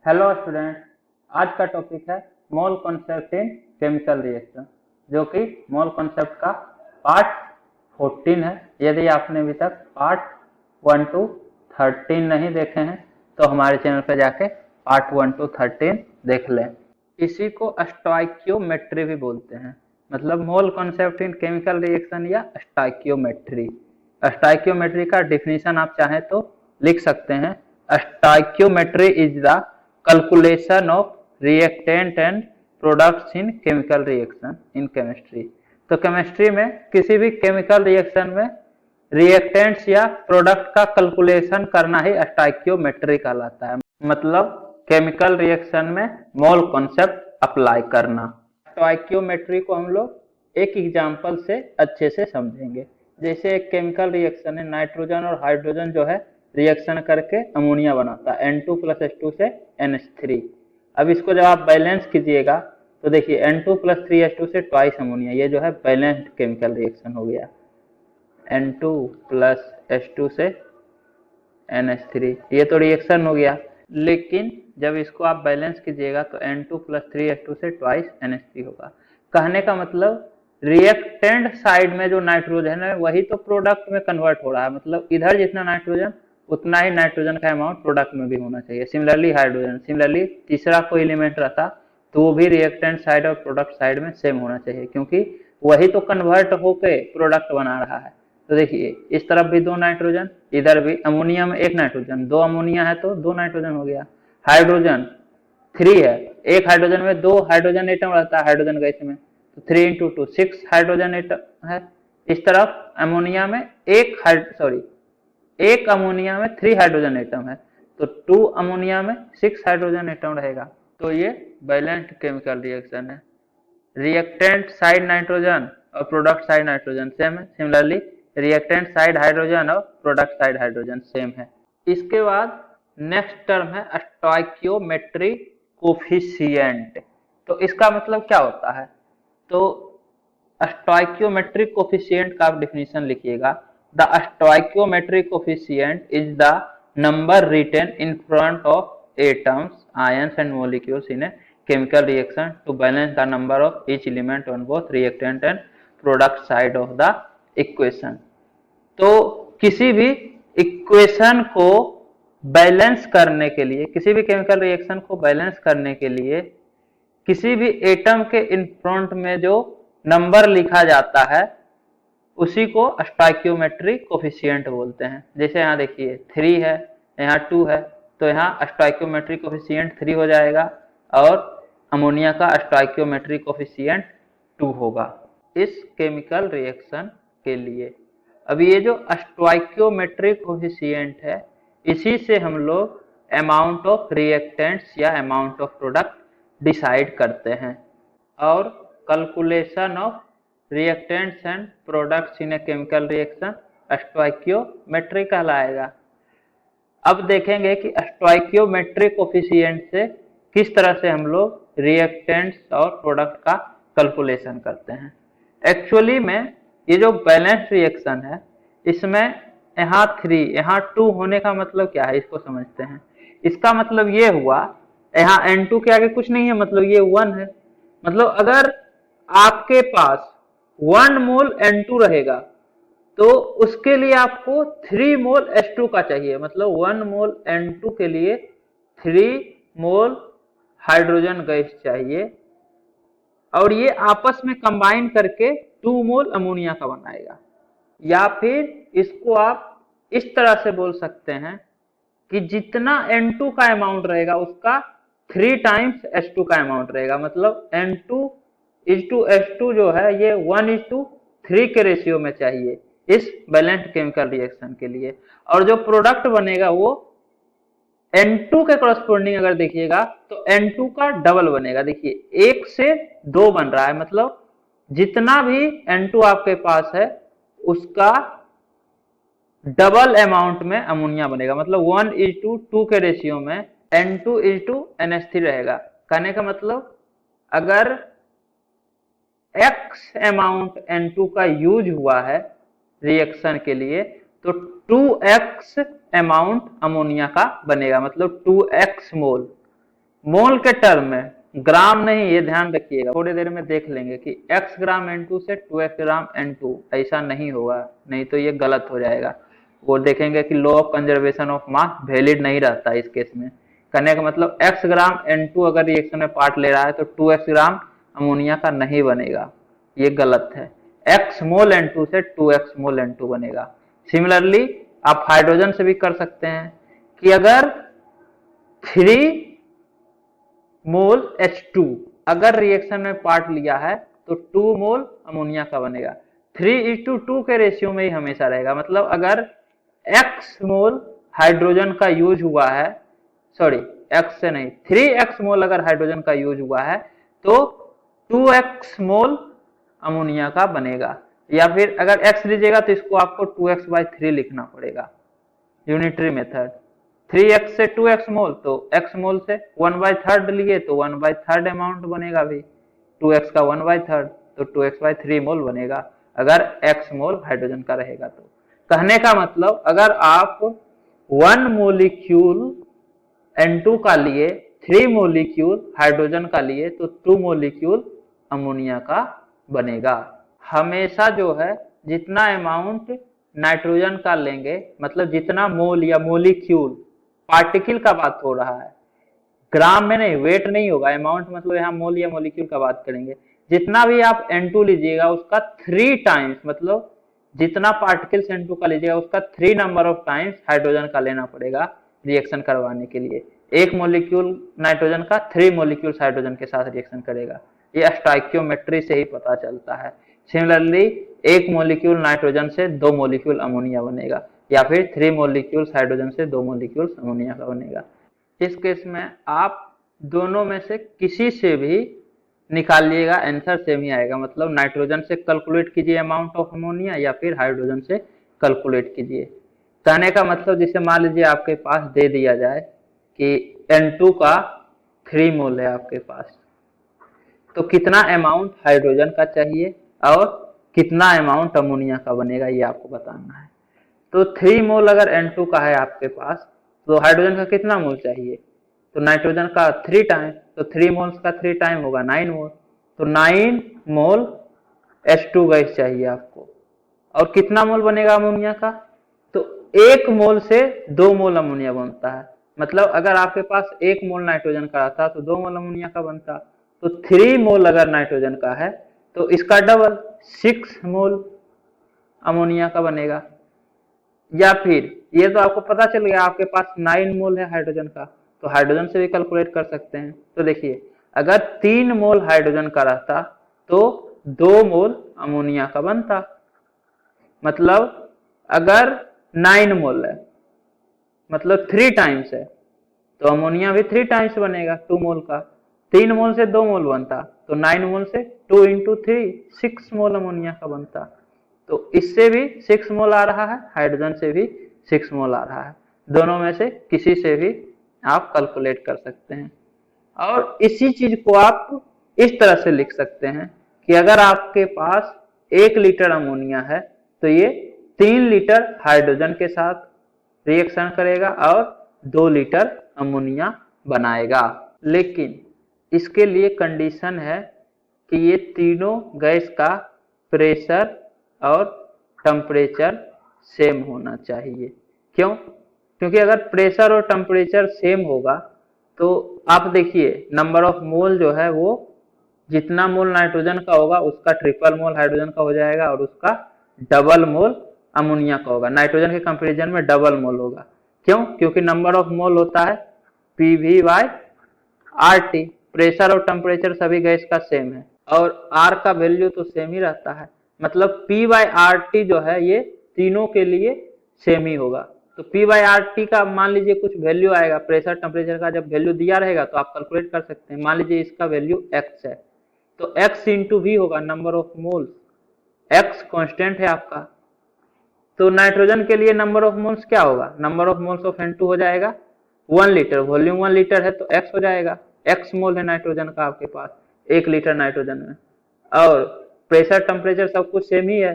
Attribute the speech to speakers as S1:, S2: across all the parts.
S1: Hello student. आज का topic है mole concept in chemical reaction, जो कि मोल कॉन्सेप्ट का पार्ट 14 है। यदि आपने अभी तक पार्ट 1 to 13 नहीं देखे हैं तो हमारे चैनल पर जाके पार्ट 1 to 13 देख लें। इसी को स्टोइकियोमेट्री भी बोलते हैं, मतलब mole concept in chemical reaction या स्टोइकियोमेट्री। स्टोइकियोमेट्री का डिफिनीशन आप चाहें तो लिख सकते हैं। Stoichiometry is the calculation of reactant and products in chemical reaction in chemistry. तो केमिस्ट्री में किसी भी केमिकल रिएक्शन में रिएक्टेंट्स या प्रोडक्ट का कैलकुलेशन करना ही स्टोइकियोमेट्री कहलाता है, मतलब केमिकल रिएक्शन में मोल कॉन्सेप्ट अप्लाई करना। स्टोइकियोमेट्री को हम लोग एक एग्जांपल से अच्छे से समझेंगे। जैसे एक केमिकल रिएक्शन है, नाइट्रोजन और हाइड्रोजन जो है रिएक्शन करके अमोनिया बनाता है N2 + H2 से NH3। अब इसको जब आप बैलेंस कीजिएगा तो देखिए N2 + 3H2 से ट्वाइस अमोनिया, ये जो है बैलेंस्ड केमिकल रिएक्शन हो गया। N2 + H2 से NH3, ये तो रिएक्शन हो गया। लेकिन जब इसको आप बैलेंस कीजिएगा तो N2 + 3H2 से ट्वाइस NH3 होगा। कहने का मतलब रिएक्टेंट साइड में जो नाइट्रोजन है वही तो प्रोडक्ट में कन्वर्ट हो रहा है, मतलब इधर जितना नाइट्रोजन उतना ही नाइट्रोजन का अमाउंट प्रोडक्ट में भी होना चाहिए। सिमिलरली हाइड्रोजन, सिमिलरली तीसरा कोई एलिमेंट रहता तो वो भी रिएक्टेंट साइड और प्रोडक्ट साइड में सेम होना चाहिए, क्योंकि वही तो कन्वर्ट होके प्रोडक्ट बना रहा है। तो देखिए इस तरफ भी 2 नाइट्रोजन, इधर भी अमोनिया में 1 नाइट्रोजन, 2 अमोनिया है तो 2 नाइट्रोजन हो गया। हाइड्रोजन 3 है, एक हाइड्रोजन में 2 हाइड्रोजन एटम रहता है हाइड्रोजन गैस में, तो 3 × 2 6 हाइड्रोजन एटम है। इस तरफ अमोनिया में एक अमोनिया में 3 हाइड्रोजन एटम है, तो 2 अमोनिया में 6 हाइड्रोजन एटम रहेगा। तो ये बैलेंस्ड केमिकल रिएक्शन है। रिएक्टेंट साइड नाइट्रोजन और प्रोडक्ट साइड नाइट्रोजन सेम है। सिमिलरली रिएक्टेंट साइड हाइड्रोजन और प्रोडक्ट साइड हाइड्रोजन सेम है। इसके बाद नेक्स्ट टर्म है स्टोइकियोमेट्री कोफिशिएंट। तो इसका मतलब क्या होता है? तो स्टोइकियोमेट्रिक कोफिशिएंट का आप डिफिनीशन लिखिएगा। The stoichiometric coefficient is the number written in front of atoms, ions and molecules in a chemical reaction to balance the number of each element on both reactant and product side of the equation। तो किसी भी equation को balance करने के लिए, किसी भी chemical reaction को बैलेंस करने के लिए किसी भी एटम के इन फ्रंट में जो नंबर लिखा जाता है उसी को स्टोइकियोमेट्रिक कोफिशिएंट बोलते हैं। जैसे यहाँ देखिए 3 है, यहाँ 2 है, तो यहाँ स्टोइकियोमेट्रिक कोफिशिएंट 3 हो जाएगा और अमोनिया का स्टोइकियोमेट्रिक कोफिशिएंट 2 होगा इस केमिकल रिएक्शन के लिए। अब ये जो स्टोइकियोमेट्रिक कोफिशिएंट है इसी से हम लोग अमाउंट ऑफ रिएक्टेंट्स या अमाउंट ऑफ प्रोडक्ट डिसाइड करते हैं, और calculation of reactants and products in a chemical reaction stoichiometry कहलाएगा। अब देखेंगे कि स्टोइकियोमेट्रिक कोफिशिएंट से किस तरह से हम लोग रिएक्टेंट्स और प्रोडक्ट का कैलकुलेशन करते हैं। एक्चुअली में ये जो बैलेंस रिएक्शन है इसमें यहाँ 3 यहाँ 2 होने का मतलब क्या है, इसको समझते हैं। इसका मतलब ये हुआ यहाँ N2 के आगे कुछ नहीं है, मतलब ये 1 है। मतलब अगर आपके पास 1 मोल N2 रहेगा तो उसके लिए आपको 3 मोल H2 का चाहिए, मतलब 1 मोल N2 के लिए 3 मोल हाइड्रोजन गैस चाहिए, और ये आपस में कंबाइन करके 2 मोल अमोनिया का बनाएगा। या फिर इसको आप इस तरह से बोल सकते हैं कि जितना N2 का अमाउंट रहेगा उसका 3 टाइम्स H2 का अमाउंट रहेगा, मतलब N2:H2 जो है ये 1:3 के रेशियो में चाहिए इस बैलेंस्ड केमिकल रिएक्शन के लिए। और जो प्रोडक्ट बनेगा वो N2 के कॉरस्पॉन्डिंग अगर देखिएगा तो N2 का डबल बनेगा। देखिए 1 से 2 बन रहा है, मतलब जितना भी N2 आपके पास है उसका डबल अमाउंट में अमोनिया बनेगा, मतलब 1:2 के रेशियो में N2:NH3 रहेगा। कहने का मतलब अगर X अमाउंट N2 का यूज हुआ है रिएक्शन के लिए तो 2x अमाउंट अमोनिया का बनेगा, मतलब 2x मोल। मोल के टर्म में, ग्राम नहीं, ये ध्यान रखिएगा, थोड़ी देर में देख लेंगे कि x ग्राम N2 से 2x ग्राम N2, ऐसा नहीं होगा, नहीं तो ये गलत हो जाएगा। वो देखेंगे कि law of conservation of mass valid नहीं रहता इस केस में। कहने का मतलब x ग्राम N2 अगर रिएक्शन में पार्ट ले रहा है तो 2x ग्राम अमोनिया का नहीं बनेगा, ये गलत है। x मोल N2 से 2x मोल N2 बनेगा। सिमिलरली आप हाइड्रोजन से भी कर सकते हैं कि अगर 3 मोल H2 अगर रिएक्शन में पार्ट लिया है तो 2 मोल अमोनिया का बनेगा। 3:2 के रेशियो में ही हमेशा रहेगा, मतलब अगर x मोल हाइड्रोजन का यूज हुआ है, सॉरी x से नहीं, 3x मोल अगर हाइड्रोजन का यूज हुआ है तो 2x मोल अमोनिया का बनेगा। या फिर अगर x लीजिएगा तो इसको आपको 2x/3 लिखना पड़ेगा, यूनिटरी मेथड। 3x से 2x मोल तो x मोल से 1/3 लिए तो 1/3 अमाउंट बनेगा भी, 2x का 1/3 तो 2x/3 मोल बनेगा अगर x मोल हाइड्रोजन का रहेगा। तो कहने का मतलब अगर आप 1 मोलिक्यूल N2 का लिए, 3 मोलिक्यूल हाइड्रोजन का लिए तो 2 मोलिक्यूल अमोनिया का बनेगा। हमेशा जो है जितना अमाउंट नाइट्रोजन का लेंगे, मतलब जितना मोल या मोलिक्यूल, पार्टिकल का बात हो रहा है, ग्राम में नहीं, वेट नहीं होगा, अमाउंट मतलब यहाँ मोल या मोलिक्यूल का बात करेंगे। जितना भी आप N2 लीजिएगा उसका 3 टाइम्स, मतलब जितना पार्टिकल्स N2 का लीजिएगा उसका 3 नंबर ऑफ टाइम्स हाइड्रोजन का लेना पड़ेगा रिएक्शन करवाने के लिए। एक मोलिक्यूल नाइट्रोजन का 3 मोलिक्यूल्स हाइड्रोजन के साथ रिएक्शन करेगा, ये स्टोइकियोमेट्री से ही पता चलता है। सिमिलरली एक मोलिक्यूल नाइट्रोजन से 2 मोलिक्यूल अमोनिया बनेगा, या फिर 3 मोलिक्यूल्स हाइड्रोजन से 2 मोलिक्यूल्स अमोनिया का बनेगा। इस केस में आप दोनों में से किसी से भी निकालिएगा, आंसर सेम ही आएगा। मतलब नाइट्रोजन से कैलकुलेट कीजिए अमाउंट ऑफ अमोनिया या फिर हाइड्रोजन से कैलकुलेट कीजिए। कहने का मतलब जैसे मान लीजिए आपके पास दे दिया जाए कि N2 का 3 मोल है आपके पास, तो कितना अमाउंट हाइड्रोजन का चाहिए और कितना अमाउंट अमोनिया का बनेगा ये आपको बताना है। तो 3 मोल अगर N2 का है आपके पास तो हाइड्रोजन का कितना मोल चाहिए, तो नाइट्रोजन का 3 टाइम, तो 3 मोल्स का 3 टाइम होगा 9 मोल, तो 9 मोल H2 गैस चाहिए आपको। और कितना मोल बनेगा अमोनिया का, तो 1 मोल से 2 मोल अमोनिया बनता है। मतलब अगर आपके पास 1 मोल नाइट्रोजन का रहता तो 2 मोल अमोनिया का बनता, तो 3 मोल अगर नाइट्रोजन का है तो इसका डबल 6 मोल अमोनिया का बनेगा। या फिर ये तो आपको पता चल गया आपके पास 9 मोल है हाइड्रोजन का, तो हाइड्रोजन से भी कैलकुलेट कर सकते हैं। तो देखिए अगर 3 मोल हाइड्रोजन का रहता तो 2 मोल अमोनिया का बनता। मतलब अगर 9 मोल है मतलब 3 टाइम्स है तो अमोनिया भी 3 टाइम्स बनेगा 2 मोल का। 3 मोल से 2 मोल बनता तो 9 मोल से 2 इंटू 3 6 मोल अमोनिया का बनता। तो इससे भी 6 मोल आ रहा है, हाइड्रोजन से भी 6 मोल आ रहा है। दोनों में से किसी से भी आप कैलकुलेट कर सकते हैं। और इसी चीज को आप इस तरह से लिख सकते हैं कि अगर आपके पास 1 लीटर अमोनिया है तो ये 3 लीटर हाइड्रोजन के साथ रिएक्शन करेगा और 2 लीटर अमोनिया बनाएगा। लेकिन इसके लिए कंडीशन है कि ये तीनों गैस का प्रेशर और टेम्परेचर सेम होना चाहिए। क्यों? क्योंकि अगर प्रेशर और टेम्परेचर सेम होगा तो आप देखिए नंबर ऑफ मोल जो है वो जितना मोल नाइट्रोजन का होगा उसका ट्रिपल मोल हाइड्रोजन का हो जाएगा और उसका डबल मोल अमोनिया का होगा। नाइट्रोजन के कंपेरिजन में डबल मोल होगा। क्यों? क्योंकि नंबर ऑफ मोल होता है PV/RT। प्रेशर और टेम्परेचर सभी गैस का सेम है और R का वैल्यू तो सेम ही रहता है। मतलब P/RT जो है ये तीनों के लिए सेम ही होगा। तो P/RT का मान लीजिए कुछ वैल्यू आएगा, प्रेशर टेम्परेचर का जब वैल्यू दिया रहेगा तो आप कैलकुलेट कर सकते हैं। मान लीजिए इसका वैल्यू x है तो x इंटू v होगा number of moles, x constant है आपका। तो नाइट्रोजन के लिए नंबर ऑफ मोल्स क्या होगा, number of moles of N2 हो जाएगा 1 लीटर, वॉल्यूम 1 लीटर है तो x हो जाएगा, x मोल है नाइट्रोजन का आपके पास 1 लीटर नाइट्रोजन में। और प्रेशर टेम्परेचर सब कुछ सेम ही है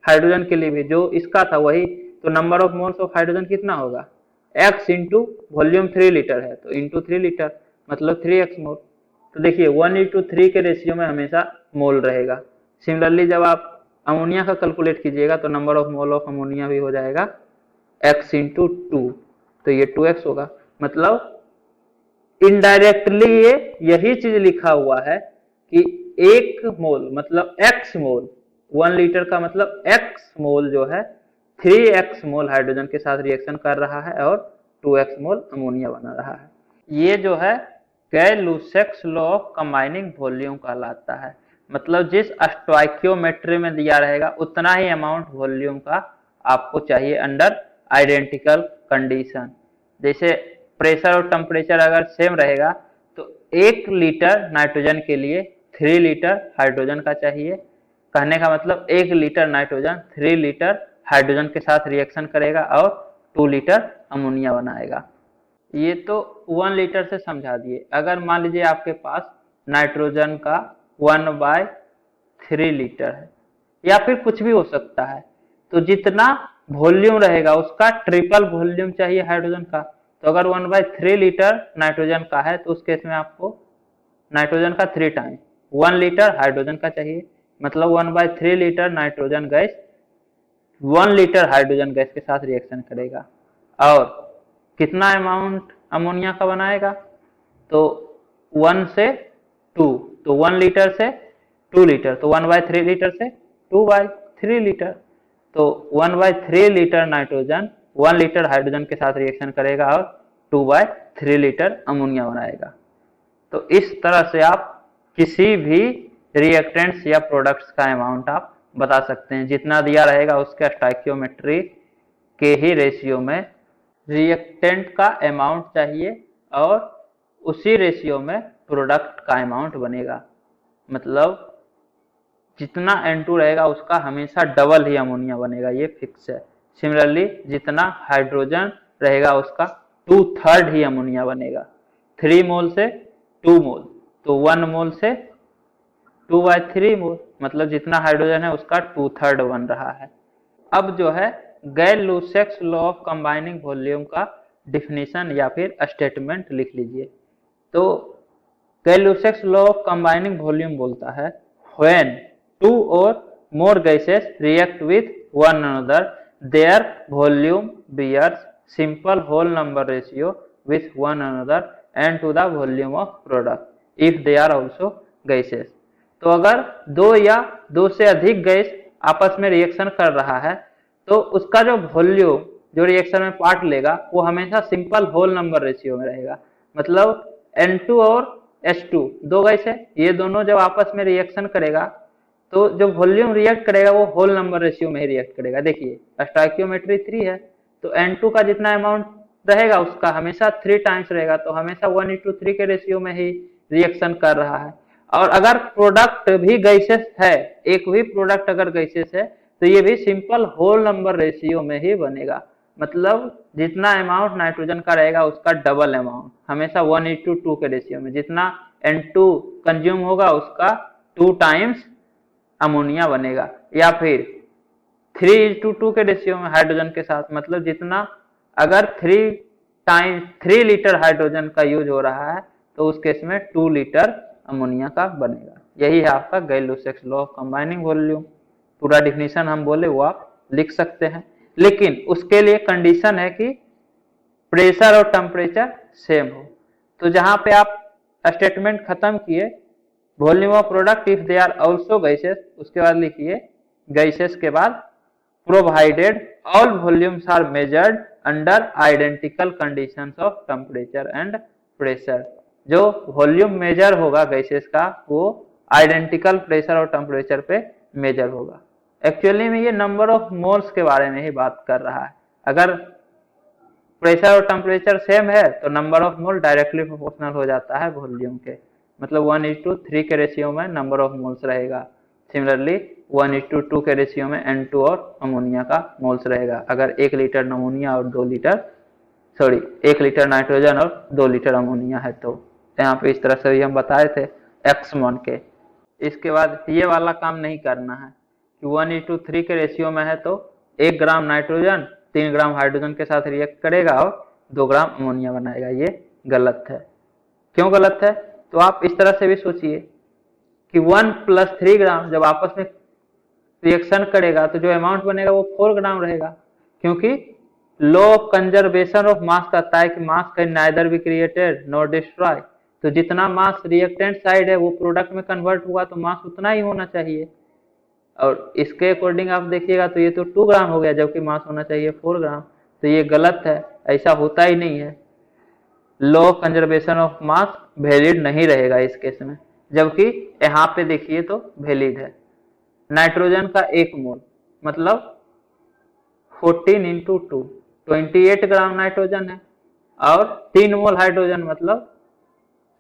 S1: हाइड्रोजन के लिए भी, जो इसका था वही। तो number of moles of hydrogen कितना होगा, x इंटू वॉल्यूम 3 लीटर है तो इंटू 3 लीटर। मतलब 3x मोल। तो देखिए 1:3 के रेशियो में हमेशा मोल रहेगा। सिमिलरली जब आप अमोनिया का कैलकुलेट कीजिएगा तो number of mole of ammonia भी हो जाएगा x इंटू 2, तो ये 2x होगा। मतलब इनडायरेक्टली ये यही चीज लिखा हुआ है कि 1 मोल मतलब x मोल, 1 लीटर का मतलब x मोल जो है 3x मोल हाइड्रोजन के साथ रिएक्शन कर रहा है और 2x मोल अमोनिया बना रहा है। ये जो है गैय-लुसेक्स लॉ ऑफ कंबाइनिंग वॉल्यूम कहलाता है। मतलब जिस स्टोइकियोमेट्री में दिया रहेगा उतना ही अमाउंट वॉल्यूम का आपको चाहिए अंडर आइडेंटिकल कंडीशन। जैसे प्रेशर और टेम्परेचर अगर सेम रहेगा तो 1 लीटर नाइट्रोजन के लिए 3 लीटर हाइड्रोजन का चाहिए। कहने का मतलब 1 लीटर नाइट्रोजन 3 लीटर हाइड्रोजन के साथ रिएक्शन करेगा और 2 लीटर अमोनिया बनाएगा। ये तो 1 लीटर से समझा दिए। अगर मान लीजिए आपके पास नाइट्रोजन का 1/3 लीटर है या फिर कुछ भी हो सकता है, तो जितना वॉल्यूम रहेगा उसका ट्रिपल वॉल्यूम चाहिए हाइड्रोजन का। तो अगर 1/3 लीटर नाइट्रोजन का है तो उस केस में आपको नाइट्रोजन का 3 टाइम 1 लीटर हाइड्रोजन का चाहिए। मतलब 1/3 litre nitrogen gas 1 litre hydrogen gas के साथ रिएक्शन करेगा और कितना अमाउंट अमोनिया का बनाएगा, तो 1 से 2, तो 1 लीटर से 2 लीटर, तो 1/3 लीटर से 2/3 लीटर, तो 1/3 लीटर नाइट्रोजन 1 लीटर हाइड्रोजन के साथ रिएक्शन करेगा और 2/3 लीटर अमोनिया बनाएगा। तो इस तरह से आप किसी भी रिएक्टेंट्स या प्रोडक्ट्स का अमाउंट आप बता सकते हैं। जितना दिया रहेगा उसके स्टोइकियोमेट्री के ही रेशियो में रिएक्टेंट का अमाउंट चाहिए और उसी रेशियो में प्रोडक्ट का अमाउंट बनेगा। मतलब जितना N2 रहेगा उसका हमेशा डबल ही अमोनिया बनेगा, ये फिक्स है। सिमिलरली जितना हाइड्रोजन रहेगा उसका 2/3 ही अमोनिया बनेगा। 3 मोल से 2 मोल, तो 1 मोल से 2/3 मोल, मतलब जितना हाइड्रोजन है उसका 2/3 बन रहा है। अब जो है गैय-लुसेक्स लॉ ऑफ कंबाइनिंग वॉल्यूम का डिफिनीशन या फिर स्टेटमेंट लिख लीजिए। तो गैय-लुसेक्स लॉ ऑफ कंबाइनिंग वॉल्यूम बोलता है when 2 or more gases react with one another their volume bears simple whole number ratio with one another and to the volume of product if they are also gases। तो अगर दो या दो से अधिक gas आपस में रिएक्शन कर रहा है तो उसका जो वॉल्यूम जो रिएक्शन में पार्ट लेगा वो हमेशा सिंपल होल नंबर रेशियो में रहेगा। मतलब N2 और H2 दो गैस है, ये दोनों जब आपस में रिएक्शन करेगा तो जो वॉल्यूम रिएक्ट करेगा वो होल नंबर रेशियो में ही रिएक्ट करेगा। देखिए स्टोइकियोमेट्री 3 है तो N2 का जितना अमाउंट रहेगा उसका हमेशा 3 टाइम्स रहेगा, तो हमेशा 1:3 के रेशियो में ही रिएक्शन कर रहा है। और अगर प्रोडक्ट भी गैसेस है, एक भी प्रोडक्ट अगर गैसेस है तो ये भी सिंपल होल नंबर रेशियो में ही बनेगा। मतलब जितना अमाउंट नाइट्रोजन का रहेगा उसका डबल अमाउंट हमेशा 1:2 के रेशियो में, जितना N2 कंज्यूम होगा उसका 2 टाइम्स अमोनिया बनेगा। या फिर 3:2 के रेशियो में हाइड्रोजन के साथ, मतलब जितना अगर 3 लीटर हाइड्रोजन का यूज हो रहा है तो उस केस में 2 लीटर अमोनिया का बनेगा। यही है आपका गैय-लुसेक्स लॉ ऑफ कंबाइनिंग वॉल्यूम। पूरा डिफिनीशन हम बोले वो आप लिख सकते हैं, लेकिन उसके लिए कंडीशन है कि प्रेशर और टेम्परेचर सेम हो। तो जहां पे आप स्टेटमेंट खत्म किए volume of product if they are also gases, उसके बाद लिखिए गैसेस के बाद provided all volumes are measured under identical conditions of temperature and pressure. जो वॉल्यूम मेजर होगा गैसेस का वो आइडेंटिकल प्रेशर और टेम्परेचर पे मेजर होगा। एक्चुअली में ये नंबर ऑफ मोल्स के बारे में ही बात कर रहा है। अगर प्रेशर और टेम्परेचर सेम है तो number of mole directly proportional हो जाता है वॉल्यूम के, मतलब 1:3 के रेशियो में नंबर ऑफ मोल्स रहेगा। सिमिलरली 1:2 के रेशियो में N2 और अमोनिया का मोल्स रहेगा। अगर 1 लीटर अमोनिया और 1 लीटर नाइट्रोजन और 2 लीटर अमोनिया है तो यहाँ पे इस तरह से भी हम बताए थे x मान के। इसके बाद ये वाला काम नहीं करना है कि 1:3 के रेशियो में है तो 1 ग्राम नाइट्रोजन 3 ग्राम हाइड्रोजन के साथ रिएक्ट करेगा और 2 ग्राम अमोनिया बनाएगा, ये गलत है। क्यों गलत है? तो आप इस तरह से भी सोचिए कि 1 + 3 ग्राम जब आपस में रिएक्शन करेगा तो जो अमाउंट बनेगा वो 4 ग्राम रहेगा, क्योंकि law of conservation of mass कहता है कि मास can neither be created nor destroy. तो जितना मास रिएक्टेंट साइड है वो प्रोडक्ट में कन्वर्ट हुआ तो मास उतना ही होना चाहिए, और इसके अकॉर्डिंग आप देखिएगा तो ये तो 2 ग्राम हो गया जबकि मास होना चाहिए 4 ग्राम। तो ये गलत है, ऐसा होता ही नहीं है। Law of conservation of mass valid नहीं रहेगा इस केस में, जबकि यहाँ पे देखिए तो वैलिड है। नाइट्रोजन का 1 मोल मतलब 14 × 2 28 ग्राम नाइट्रोजन है, और 3 मोल हाइड्रोजन मतलब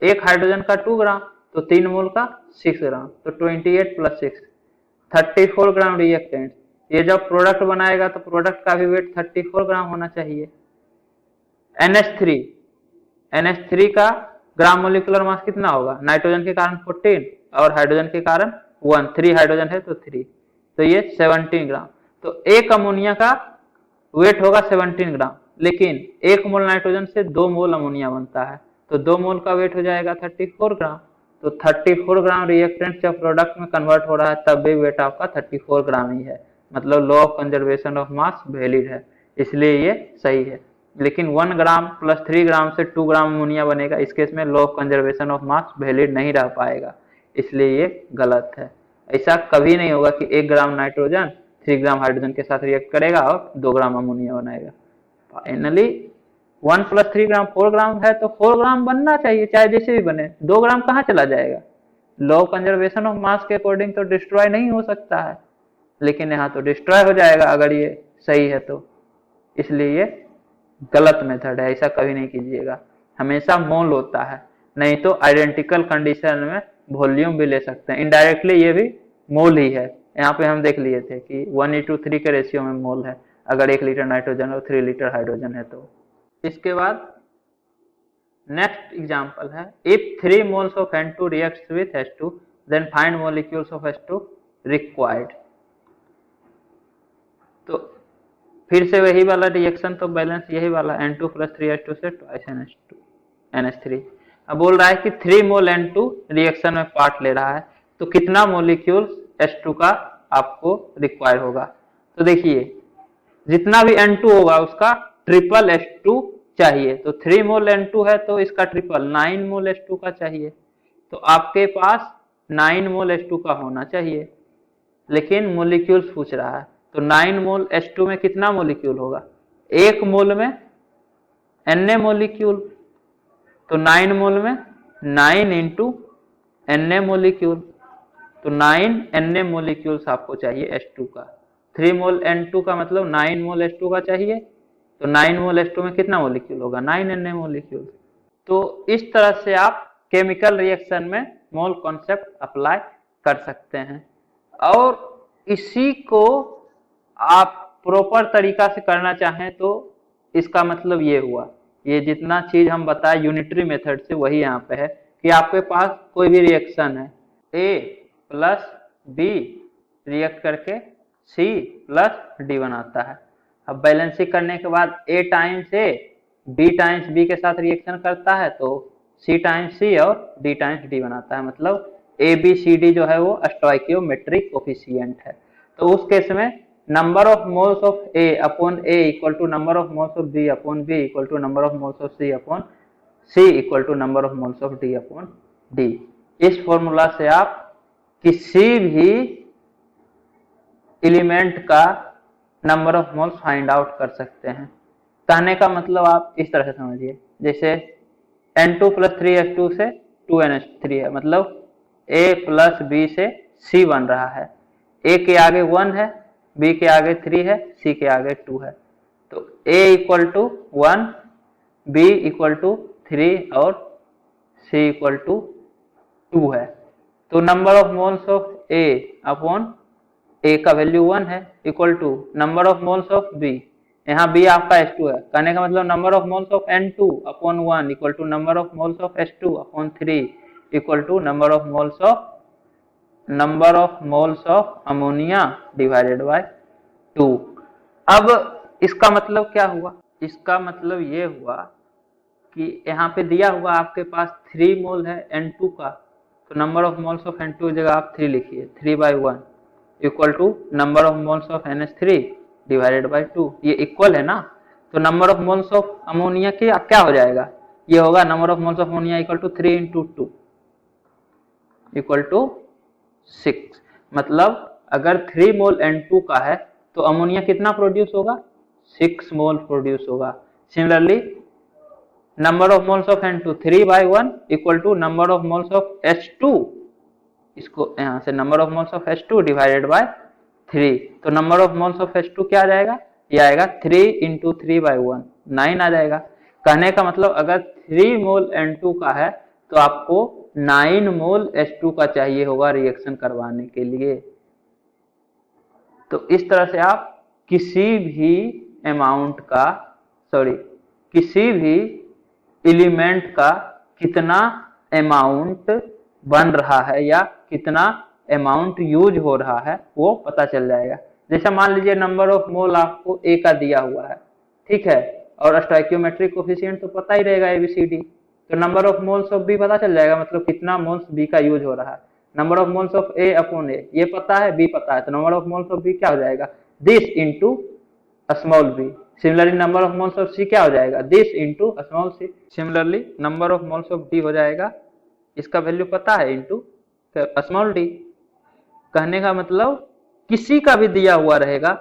S1: एक हाइड्रोजन का 2 ग्राम, तो 3 मोल का 6 ग्राम, तो 28 + 6 34 ग्राम रिएक्टेंट। ये जब प्रोडक्ट बनाएगा तो प्रोडक्ट का भी वेट 34 ग्राम होना चाहिए। NH3 NH3 का ग्राम मोलिकुलर मास कितना होगा? नाइट्रोजन के कारण 14 और हाइड्रोजन के कारण 1, 3 हाइड्रोजन है तो 3, तो ये 17 ग्राम। तो एक अमोनिया का वेट होगा 17 ग्राम, लेकिन 1 मोल नाइट्रोजन से 2 मोल अमोनिया बनता है, तो 2 मोल का वेट हो जाएगा 34 ग्राम। तो 34 ग्राम रिएक्टेंट जब प्रोडक्ट में कन्वर्ट हो रहा है तब भी वेट आपका 34 ग्राम ही है, मतलब law of conservation of mass valid है, इसलिए ये सही है। लेकिन 1 ग्राम + 3 ग्राम से 2 ग्राम अमोनिया बनेगा, इस केस में law of conservation of mass valid नहीं रह पाएगा, इसलिए ये गलत है। ऐसा कभी नहीं होगा कि 1 ग्राम नाइट्रोजन 3 ग्राम हाइड्रोजन के साथ रिएक्ट करेगा और 2 ग्राम अमोनिया बनाएगा। फाइनली 1 + 3 ग्राम 4 ग्राम है, तो 4 ग्राम बनना चाहिए चाहे जैसे भी बने, 2 ग्राम कहाँ चला जाएगा? Law of conservation of mass के अकॉर्डिंग तो डिस्ट्रॉय नहीं हो सकता है, लेकिन यहाँ तो डिस्ट्रॉय हो जाएगा अगर ये सही है तो, इसलिए ये गलत मेथड है, ऐसा कभी नहीं कीजिएगा। हमेशा मोल होता है, नहीं तो आइडेंटिकल कंडीशन में वॉल्यूम भी ले सकते हैं, इनडायरेक्टली ये भी मोल ही है। यहाँ पे हम देख लिए थे कि 1:3 के रेशियो में मोल है, अगर 1 लीटर नाइट्रोजन और 3 लीटर हाइड्रोजन है तो। इसके बाद नेक्स्ट एग्जांपल है, if 3 moles of N2 reacts with H2 then find molecules of H2 required. तो फिर से वही वाला रिएक्शन, तो बैलेंस यही वाला N2 + 3H2 से ट्वाइस NH3। अब बोल रहा है कि 3 मोल N2 रिएक्शन में पार्ट ले रहा है, तो कितना मोलिक्यूल H2 का आपको रिक्वायर होगा? तो देखिए जितना भी N2 होगा उसका ट्रिपल H2 चाहिए, तो 3 मोल N2 है तो इसका ट्रिपल 9 मोल H2 का चाहिए, तो आपके पास 9 मोल H2 का होना चाहिए, लेकिन मोलिक्यूल्स पूछ रहा है, तो 9 मोल H2 में कितना मोलिक्यूल होगा? 1 मोल में Na मोलिक्यूल, तो 9 मोल में 9 × Na मोलिक्यूल, तो 9 Na मोलिक्यूल्स आपको चाहिए H2 का। 3 मोल N2 का मतलब 9 मोल H2 का चाहिए, तो 9 मोल H2 में कितना मोलिक्यूल होगा? 9 Na मोलिक्यूल। तो इस तरह से आप केमिकल रिएक्शन में मोल कॉन्सेप्ट अप्लाई कर सकते हैं, और इसी को आप प्रॉपर तरीका से करना चाहें तो इसका मतलब ये हुआ, ये जितना चीज हम बताए यूनिटरी मेथड से वही यहाँ पे है कि आपके पास कोई भी रिएक्शन है, A + B रिएक्ट करके C + D बनाता है। अब बैलेंसिंग करने के बाद A times A B times B के साथ रिएक्शन करता है तो C टाइम्स C और D टाइम्स D बनाता है, मतलब ABCD जो है वो स्टोइकियोमेट्रिक कोफिशिएंट है। तो उस केस में number of moles of A upon A equal to number of moles of B upon B equal to number of moles of C upon C equal to number of moles of D upon D। इस formula से आप किसी भी element का number of moles find out कर सकते हैं। कहने का मतलब आप इस तरह से समझिए, जैसे N2 + 3H2 से 2NH3 है, मतलब A + B से C बन रहा है, A के आगे 1 है, B के आगे 3 है, C के आगे 2 है, तो A = 1, B = 3 और C = 2 है। तो number of moles of A upon A का वैल्यू 1 है equal to number of moles of B, यहाँ B आपका H2 है, कहने का मतलब number of moles of N2 upon 1 equal to number of moles of H2 upon 3 equal to number of moles of ammonia divided by 2। अब इसका मतलब क्या हुआ? इसका मतलब ये हुआ कि यहाँ पे दिया हुआ आपके पास 3 मोल है N2 का, तो number of moles of N2 की जगह आप 3 लिखिए, 3/1 equal to number of moles of NH3 divided by 2। ये इक्वल है ना, तो number of moles of ammonia के क्या हो जाएगा, ये होगा number of moles of ammonia equal to 3 into 2 equal to 6। मतलब अगर 3 मोल N2 का है तो अमोनिया कितना प्रोड्यूस होगा, 6 मोल प्रोड्यूस होगा। Similarly number of moles of N2 3/1 equal to number of moles of H2, इसको यहां से number of moles of H2 divided by 3, तो number of moles of H2 क्या आ जाएगा, ये आएगा 3 इंटू 3/1 9 आ जाएगा। कहने का मतलब अगर 3 मोल N2 का है तो आपको 9 मोल H2 का चाहिए होगा रिएक्शन करवाने के लिए। तो इस तरह से आप किसी भी अमाउंट का किसी भी एलिमेंट का कितना अमाउंट बन रहा है या कितना अमाउंट यूज हो रहा है वो पता चल जाएगा। जैसे मान लीजिए नंबर ऑफ मोल आपको A का दिया हुआ है, ठीक है, और स्टोइकियोमेट्रिक कोफिशिएंट तो पता ही रहेगा ABCD, तो number of moles of B पता चल जाएगा, मतलब कितना मोल्स B का यूज हो रहा है। Number of moles of A upon A ये पता है, B पता है, तो number of moles of B क्या हो जाएगा, this into small b। Similarly number of moles of C क्या हो जाएगा, this into small c। Similarly number of moles of D हो जाएगा, इसका वैल्यू पता है, इंटू स्मॉल d। कहने का मतलब किसी का भी दिया हुआ रहेगा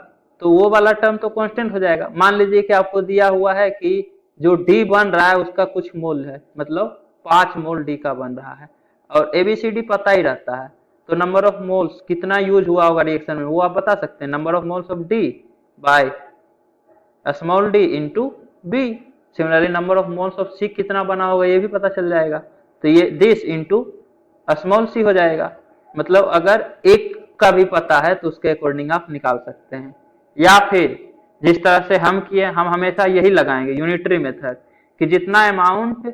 S1: तो वो वाला टर्म तो कांस्टेंट हो जाएगा। मान लीजिए कि आपको दिया हुआ है कि जो D बन रहा है उसका कुछ मोल है, मतलब 5 मोल D का बन रहा है, और ABCD पता ही रहता है, तो नंबर ऑफ मोल्स कितना यूज हुआ होगा रिएक्शन में वो आप बता सकते हैं, number of moles of D by small d into B। Similarly number of moles of C कितना बना होगा ये भी पता चल जाएगा, तो ये दिस इंटू स्मॉल c हो जाएगा। मतलब अगर एक का भी पता है तो उसके अकॉर्डिंग आप निकाल सकते हैं, या फिर जिस तरह से हम किए, हम हमेशा यही लगाएंगे यूनिटरी मेथड, कि जितना अमाउंट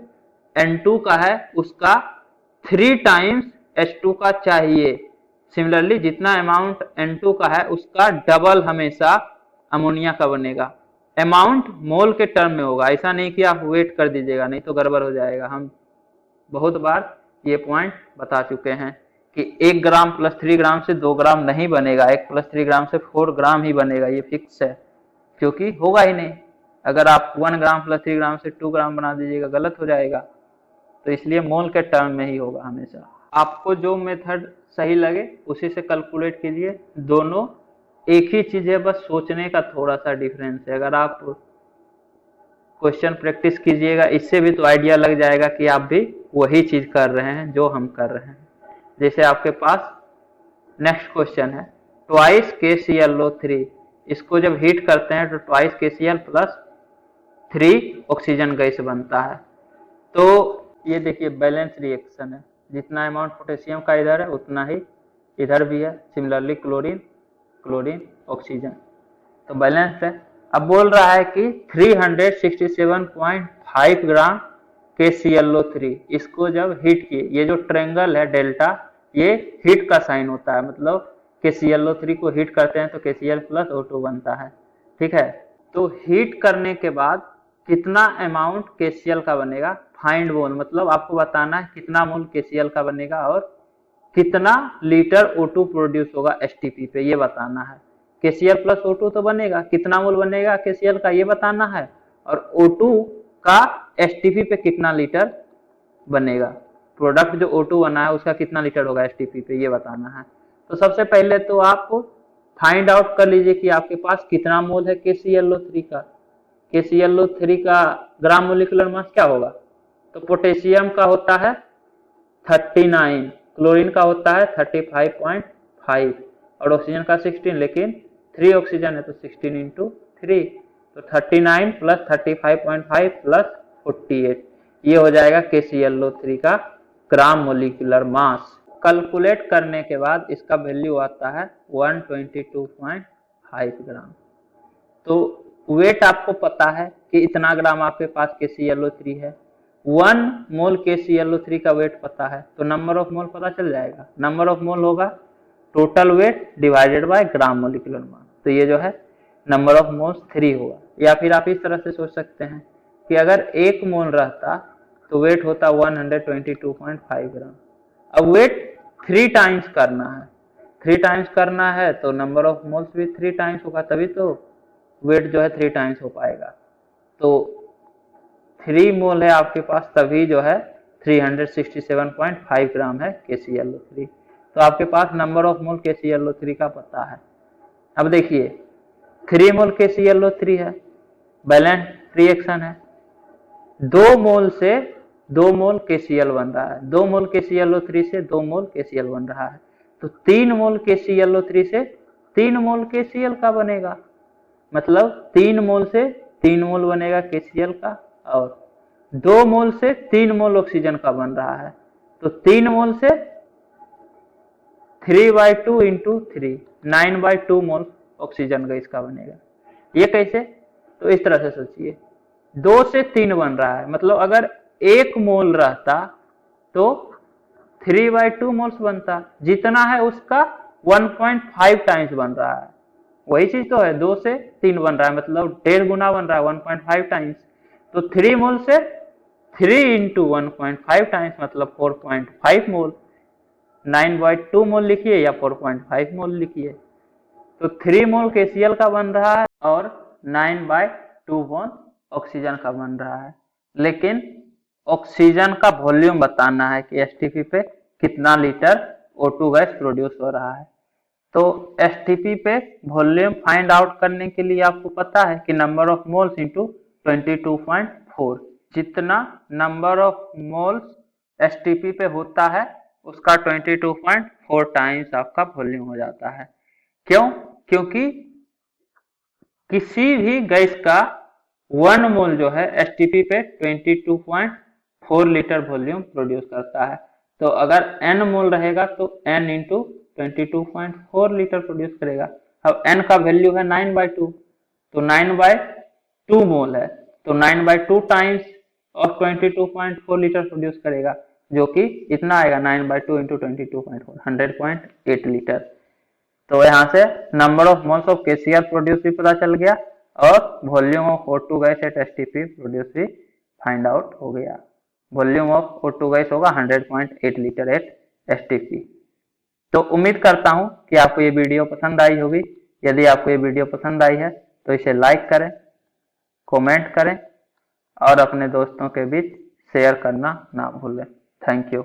S1: N2 का है उसका 3 टाइम्स H2 का चाहिए। सिमिलरली जितना अमाउंट N2 का है उसका डबल हमेशा अमोनिया का बनेगा। अमाउंट मोल के टर्म में होगा, ऐसा नहीं कि आप वेट कर दीजिएगा, नहीं तो गड़बड़ हो जाएगा। हम बहुत बार ये पॉइंट बता चुके हैं कि 1 ग्राम प्लस 3 ग्राम से 2 ग्राम नहीं बनेगा, 1 प्लस 3 ग्राम से 4 ग्राम ही बनेगा, ये फिक्स है, क्योंकि होगा ही नहीं। अगर आप 1 ग्राम प्लस 3 ग्राम से 2 ग्राम बना दीजिएगा गलत हो जाएगा, तो इसलिए मोल के टर्म में ही होगा हमेशा। आपको जो मेथड सही लगे उसी से कैलकुलेट कीजिए, दोनों एक ही चीज है, बस सोचने का थोड़ा सा डिफरेंस है। अगर आप क्वेश्चन प्रैक्टिस कीजिएगा इससे भी तो आइडिया लग जाएगा कि आप भी वही चीज कर रहे हैं जो हम कर रहे हैं। जैसे आपके पास नेक्स्ट क्वेश्चन है, ट्वाइस KClO3, इसको जब हीट करते हैं तो twice KCl plus 3 oxygen gas बनता है। तो ये देखिए बैलेंस रिएक्शन है, जितना अमाउंट पोटेशियम का इधर है उतना ही इधर भी है। सिमिलरली क्लोरीन ऑक्सीजन, तो बैलेंस है। अब बोल रहा है कि 367.5 ग्राम KClO3, इसको जब हीट किए, ये जो ट्रायंगल है डेल्टा ये हीट का साइन होता है, मतलब KClO3 को हीट करते हैं तो KCl प्लस O2 बनता है, ठीक है। तो हीट करने के बाद कितना अमाउंट KCl का बनेगा, फाइंड मोल, मतलब आपको बताना है कितना मोल KCl का बनेगा और कितना लीटर O2 प्रोड्यूस होगा STP पे, ये बताना है। KCl प्लस O2 तो बनेगा, कितना मोल बनेगा KCl का ये बताना है, और O2 का STP पे कितना लीटर बनेगा, प्रोडक्ट जो O2 बना है उसका कितना लीटर होगा STP पे, ये बताना है। तो सबसे पहले तो आप फाइंड आउट कर लीजिए कि आपके पास कितना मोल है KClO3 का। KClO3 का ग्राम मोलिकुलर मास क्या होगा, तो पोटेशियम का होता है 39, क्लोरीन का होता है 35.5 और ऑक्सीजन का 16, लेकिन 3 ऑक्सीजन है तो 16 इंटू 3, तो 39 प्लस 35.5 प्लस 48, ये हो जाएगा KClO3 का ग्राम मोलिकुलर मास। कैलकुलेट करने के बाद इसका वैल्यू आता है 122.5 ग्राम। तो वेट आपको पता है कि इतना ग्राम आपके पास KClO3 है, 1 मोल KClO3 का वेट पता है, तो नंबर ऑफ मोल पता चल जाएगा। नंबर ऑफ मोल होगा total weight divided by gram molecular mass, तो ये जो है नंबर ऑफ मोल्स 3 होगा। या फिर आप इस तरह से सोच सकते हैं कि अगर 1 मोल रहता तो वेट होता 122.5 ग्राम। अब वेट 3 टाइम्स करना है, 3 टाइम्स करना है तो नंबर ऑफ मोल्स भी 3 टाइम्स होगा, तभी तो वेट जो है 3 टाइम्स हो पाएगा। तो 3 मोल है आपके पास, तभी जो है 367.5 ग्राम है KClO3। तो आपके पास नंबर ऑफ मोल KClO3 का पता है। अब देखिए 3 मोल KClO3 है, बैलेंस रिएक्शन है, 2 मोल से 2 मोल KCl बन रहा है, 2 मोल KClO3 से 2 मोल KCl बन रहा है, तो 3 मोल KClO3 से 3 मोल KCl का बनेगा, मतलब 3 मोल से 3 मोल बनेगा KCl का, और 2 मोल से 3 मोल ऑक्सीजन का बन रहा है, तो 3 मोल से 3/2 इंटू 3 9/2 मोल ऑक्सीजन का इसका बनेगा। ये कैसे? तो इस तरह से सोचिए, 2 से 3 बन रहा है, मतलब अगर 1 मोल रहता तो 3/2 मोल्स बनता, जितना है उसका 1.5 टाइम्स बन रहा है। वही चीज तो है, 2 से 3 बन रहा है मतलब 1.5 गुना बन रहा है, 1.5 टाइम्स। तो 3 मोल से 3 इंटू 1.5 टाइम्स मतलब 4.5 मोल। 9/2 मोल लिखिए या 4.5 मोल लिखिए। तो 3 मोल KCl का बन रहा है और 9/2 मोल ऑक्सीजन का बन रहा है। लेकिन ऑक्सीजन का वॉल्यूम बताना है कि STP पे कितना लीटर O2 गैस प्रोड्यूस हो रहा है। तो STP पे वॉल्यूम फाइंड आउट करने के लिए आपको पता है कि नंबर ऑफ मोल्स इंटू 22.4, जितना नंबर ऑफ मोल्स STP पे होता है उसका 22.4 टाइम्स आपका वॉल्यूम हो जाता है। क्यों? क्योंकि किसी भी गैस का 1 मोल जो है STP पे 22.4 लीटर वॉल्यूम प्रोड्यूस करता है। तो अगर n मोल रहेगा तो n इंटू 22.4 लीटर प्रोड्यूस करेगा। अब n का वैल्यू है 9/2, तो 9/2 मोल है, तो 9/2 टाइम्स और 22.4 लीटर प्रोड्यूस करेगा, जो कि इतना आएगा 9/2 इंटू 22.4 100.8 लीटर। तो यहाँ से number of moles of KCl produce भी पता चल गया और volume of O2 gas at STP produce भी फाइंड आउट हो गया। वॉल्यूम ऑफ O2 गैस होगा 100.8 लीटर एट STP। तो उम्मीद करता हूँ कि आपको ये वीडियो पसंद आई होगी। यदि आपको ये वीडियो पसंद आई है तो इसे लाइक करें, कमेंट करें और अपने दोस्तों के बीच शेयर करना ना भूलें। Thank you.